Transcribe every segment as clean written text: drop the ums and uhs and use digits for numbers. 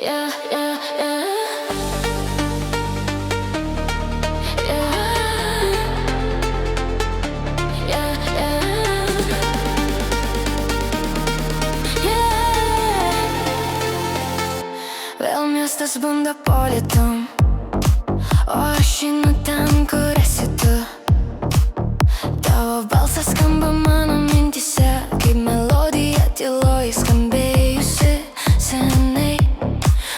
yeah, yeah, yeah. Vėl miestas bunda po lietum, o aš einu ten, kur esi tu. Tavo balsas skamba mano mintyse, kaip melodija tyloj skambėjusi senai.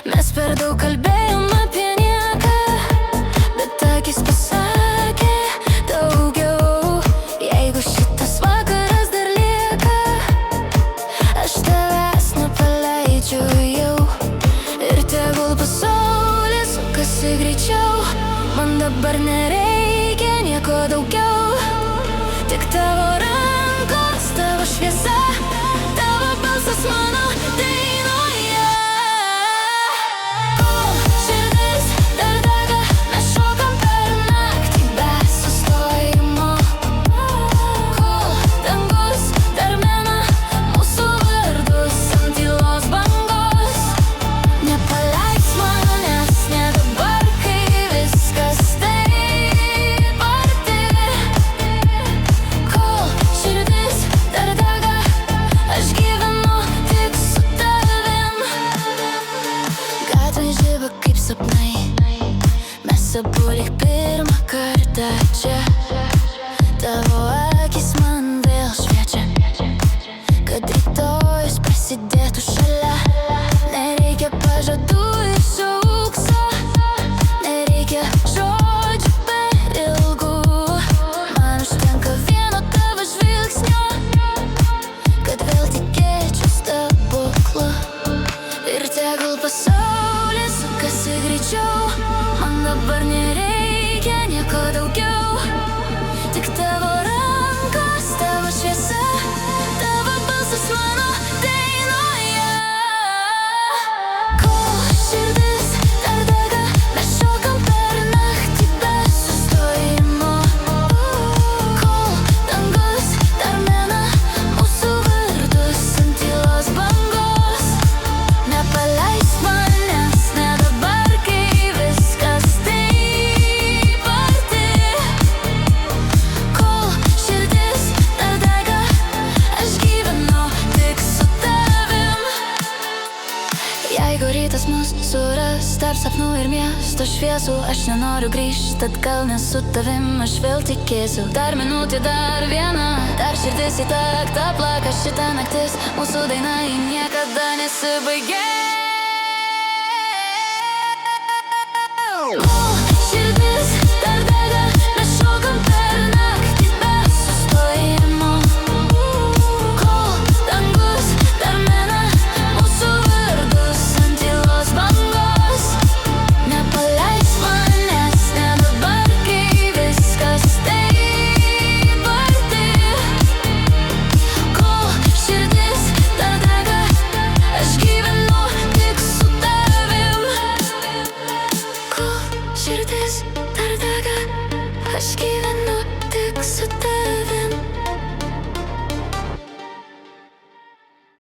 Mes per daug kalbėjom apie nieką, bet akis pasakė daugiau. Jeigu šitas vakaras dar lieka, aš tavęs nepaleidžiu jau. Ir tegul pasaulis sukasi greičiau, man dabar nereikia nieko daugiau. Tik tavo rankos, tavo šviesa, tavo balsas mano dainoje. Kol širdis dar dega, mes šokam per naktį be sustojimo. Kol dangus dar mena mūsų vardus ant tylos bangos. Nepaleisk manęs, ne dabar, kai viskas taip arti. Kol širdis dar dega, aš gyvenu tik su tavim. Gatvė žiba kaip sapnai, mes abu lyg pirmą kartą čia. Tavo akis man vėl šviečia, kad rytojus prasidėtų šalia. Nereikia pažadų iš aukso, nereikia žodžių per ilgų. Man užtenka vieno tavo žvilgsnio, kad vėl tikėčiau stebuklu. Ir tegul pasaulis sukasi greičiau, man dabar nereikia nieko daugiau. Tik tavo rankos, tavo šviesa, tavo balsas mano dainoje. Kol širdis dar dega, mes šokam per naktį be sustojimo. Kol dangus dar mena mūsų vardus ant tylos bangos. Nepaleisk manęs, ne dabar, kai viskas taip arti. Kol širdis dar dega, aš gyvenu tik su tavim. Jeigu rytas mus suras tarp sapnų ir miesto šviesų, aš nenoriu grįžt atgal, nes su tavim aš vėl tikėsiu. Dar minutė, dar viena, dar širdis į taktą plaka šitą naktis. Mūsų daina ji niekada nesibaigė.